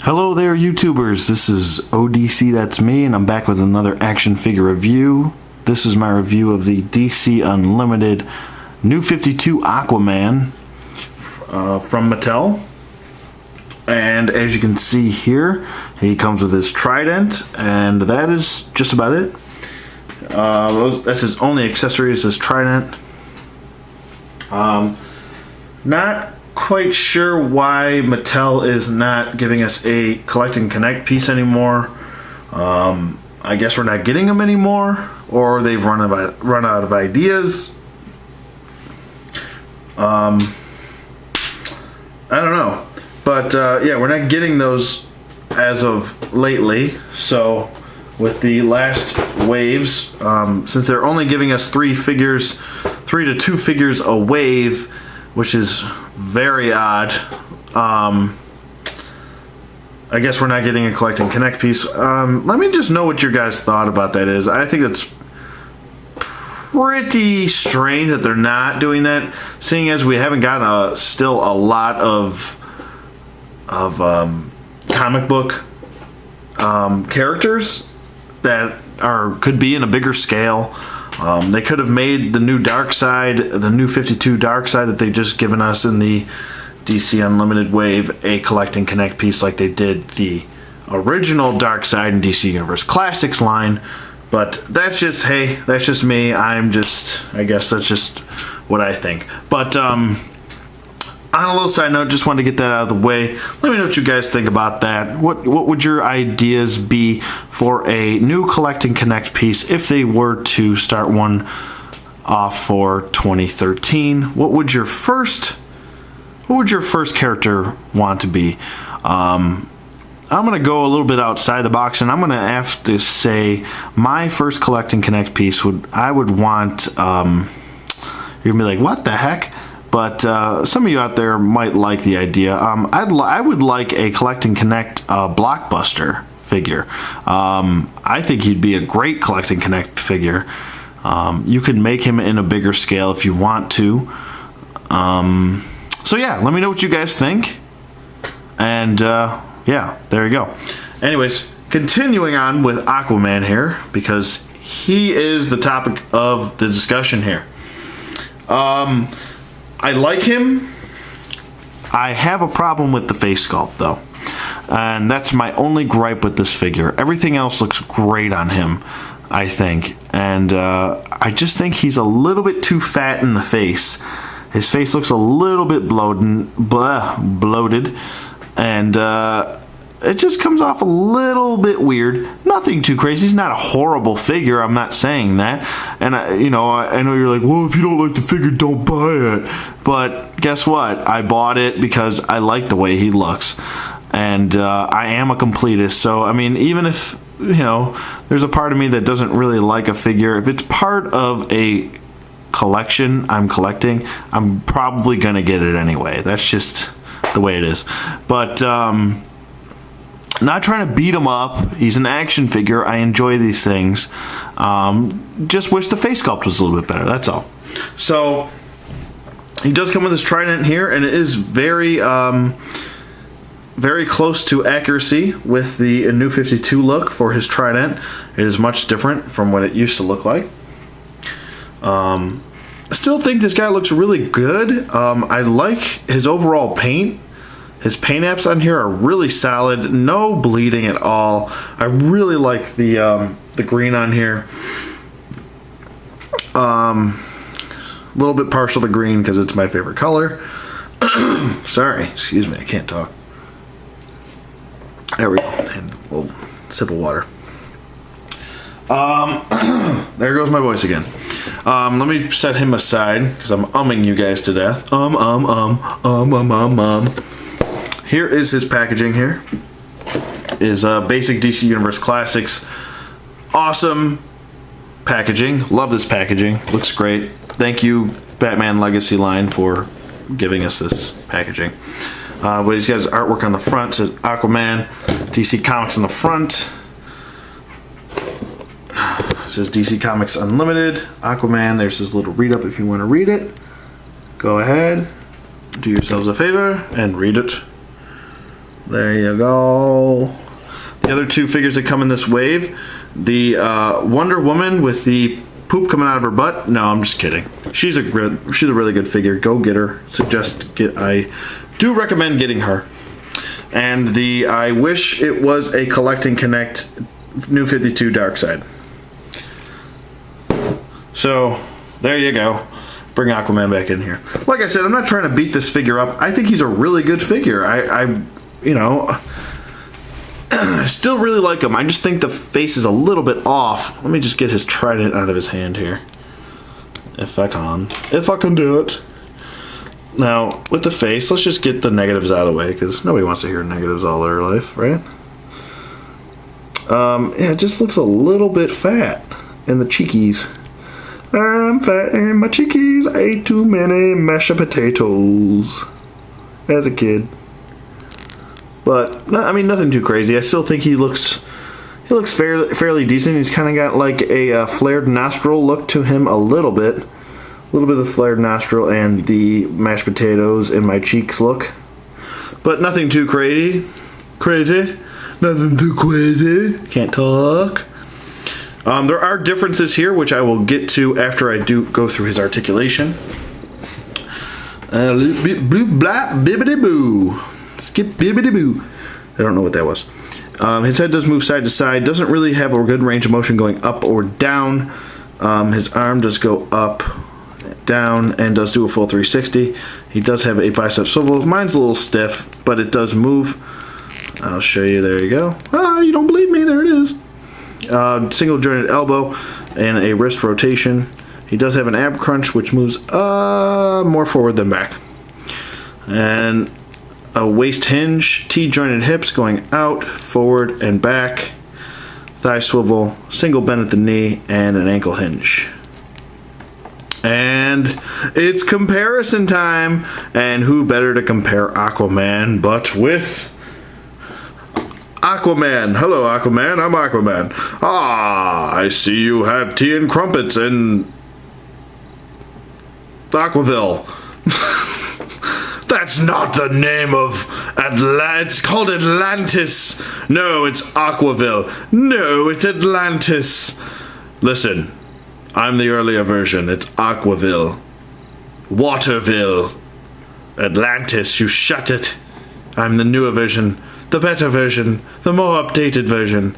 Hello there, YouTubers. This is ODC, that's me, and I'm back with another action figure review. This is my review of the DC Unlimited New 52 Aquaman from Mattel. And as you can see here, he comes with his trident, and that is just about it. That's his only accessory, is his trident. Not quite sure why Mattel is not giving us a collect and connect piece anymore. I guess we're not getting them anymore, or they've run out of ideas. I don't know, but yeah, we're not getting those as of lately. So with the last waves, since they're only giving us 3 to 2 figures a wave, which is very odd. I guess we're not getting a collect and connect piece. Let me just know what your guys thought about that is. I think it's pretty strange that they're not doing that, seeing as we haven't gotten still a lot of comic book characters that could be in a bigger scale. They could have made the new Darkseid, the new 52 Darkseid that they just given us in the DC Unlimited wave, a collect and connect piece like they did the original Darkseid in DC Universe Classics line. But that's just, hey, that's just me. I guess that's just what I think. But on a little side note, just wanted to get that out of the way. Let me know what you guys think about that. What would your ideas be for a new collect and connect piece if they were to start one off for 2013? What would your first character want to be? I'm gonna go a little bit outside the box, and I'm gonna have to say my first collect and connect piece I would want. You're gonna be like, what the heck? But some of you out there might like the idea. I would like a collect and connect Blockbuster figure. I think he'd be a great collect and connect figure. You could make him in a bigger scale if you want to. So yeah, let me know what you guys think. And yeah, there you go. Anyways, continuing on with Aquaman here, because he is the topic of the discussion here. I like him. I have a problem with the face sculpt, though. And that's my only gripe with this figure. Everything else looks great on him, I think. And I just think he's a little bit too fat in the face. His face looks a little bit bloated. And it just comes off a little bit weird. Nothing too crazy. He's not a horrible figure. I'm not saying that. And I know you're like, well, if you don't like the figure, don't buy it. But guess what? I bought it because I like the way he looks, and I am a completist. So I mean, even if there's a part of me that doesn't really like a figure, if it's part of a collection I'm collecting, I'm probably gonna get it anyway. That's just the way it is. But not trying to beat him up. He's an action figure. I enjoy these things. Just wish the face sculpt was a little bit better. That's all. So he does come with his trident here, and it is very, very close to accuracy with the New 52 look for his trident. It is much different from what it used to look like. I still think this guy looks really good. I like his overall paint. His paint apps on here are really solid. No bleeding at all. I really like the green on here. A little bit partial to green because it's my favorite color. Sorry, excuse me, I can't talk. There we go. And a little sip of water. There goes my voice again. Let me set him aside because I'm umming you guys to death. Here is his packaging here. Is basic DC Universe Classics. Awesome packaging. Love this packaging. Looks great. Thank you, Batman Legacy line, for giving us this packaging. But he's got his artwork on the front. It says Aquaman, DC Comics on the front. It says DC Comics Unlimited, Aquaman. There's his little read-up if you want to read it. Go ahead. Do yourselves a favor and read it. There you go. The other two figures that come in this wave, the Wonder Woman with the poop coming out of her butt. No, I'm just kidding. She's a really good figure. Go get her. I do recommend getting her. And I wish it was a Collect and Connect New 52 Darkseid. So there you go. Bring Aquaman back in here. Like I said, I'm not trying to beat this figure up. I think he's a really good figure. I still really like him. I just think the face is a little bit off. Let me just get his trident out of his hand here. If I can do it. Now, with the face, let's just get the negatives out of the way, because nobody wants to hear negatives all their life, right? Yeah, it just looks a little bit fat in the cheekies. I'm fat in my cheekies. I ate too many mashed potatoes as a kid. But, I mean, nothing too crazy. I still think he looks fairly decent. He's kind of got like a flared nostril look to him a little bit. A little bit of the flared nostril and the mashed potatoes in my cheeks look. But nothing too crazy. Nothing too crazy. Can't talk. There are differences here, which I will get to after I do go through his articulation. Blue, blah, bibbity boo. Skip bibbity boo. I don't know what that was. His head does move side to side. Doesn't really have a good range of motion going up or down. His arm does go up, down, and does do a full 360. He does have a bicep swivel. Mine's a little stiff, but it does move. I'll show you. There you go. Ah, you don't believe me? There it is. Single jointed elbow and a wrist rotation. He does have an ab crunch, which moves more forward than back. And a waist hinge, T-jointed hips going out, forward, and back. Thigh swivel, single bend at the knee, and an ankle hinge. And it's comparison time. And who better to compare Aquaman but with Aquaman. Hello, Aquaman. I'm Aquaman. Ah, I see you have tea and crumpets in Aquaville. That's not the name of It's called Atlantis. No, it's Aquaville. No, it's Atlantis. Listen, I'm the earlier version. It's Aquaville. Waterville. Atlantis, you shut it. I'm the newer version. The better version. The more updated version.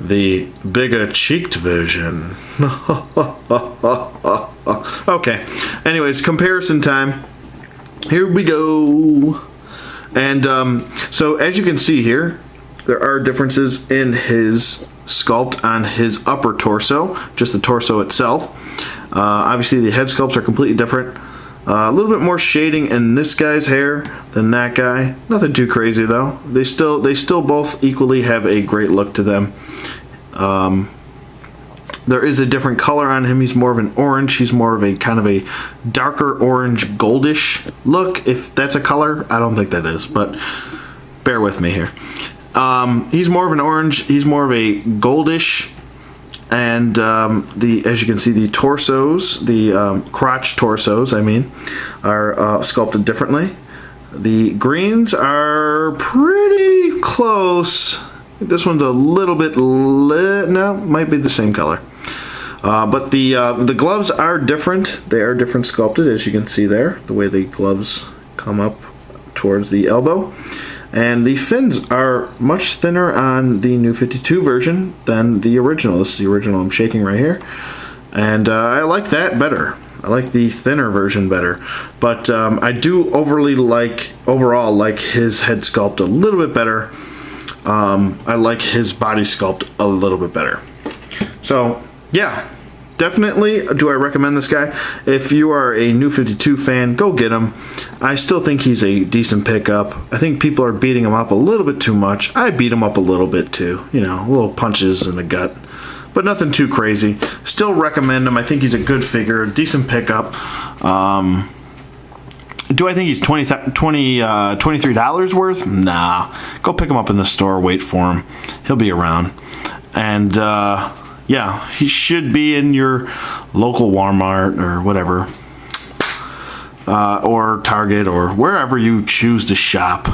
The bigger cheeked version. Okay. Anyways, comparison time. Here we go. And so as you can see here, there are differences in his sculpt on his upper torso, just the torso itself. Obviously the head sculpts are completely different. A little bit more shading in this guy's hair than that guy. Nothing too crazy though. They still both equally have a great look to them. There is a different color on him. He's more of an orange. He's more of a kind of a darker orange goldish look. If that's a color, I don't think that is, but bear with me here. He's more of an orange. He's more of a goldish. And as you can see, the torsos, the crotch torsos, I mean, are sculpted differently. The greens are pretty close. This one's a little bit no, might be the same color. But the gloves are different. They are different sculpted, as you can see there. The way the gloves come up towards the elbow. And the fins are much thinner on the New 52 version than the original. This is the original I'm shaking right here. And I like that better. I like the thinner version better. But I do overall like his head sculpt a little bit better. I like his body sculpt a little bit better. So, yeah. Definitely do I recommend this guy. If you are a New 52 fan, go get him. I still think he's a decent pickup. I think people are beating him up a little bit too much. I beat him up a little bit too. You know, little punches in the gut. But nothing too crazy. Still recommend him. I think he's a good figure, decent pickup. Do I think he's $23 worth? Nah. Go pick him up in the store. Wait for him. He'll be around. And, yeah, he should be in your local Walmart or whatever. Or Target or wherever you choose to shop.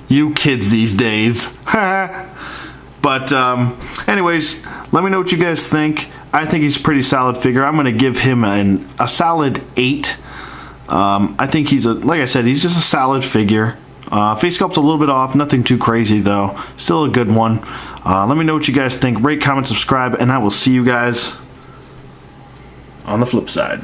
You kids these days. But anyways, let me know what you guys think. I think he's a pretty solid figure. I'm going to give him a solid 8. I think he's like I said, he's just a solid figure. Face sculpt's a little bit off, nothing too crazy though. Still a good one. Let me know what you guys think. Rate, comment, subscribe, and I will see you guys on the flip side.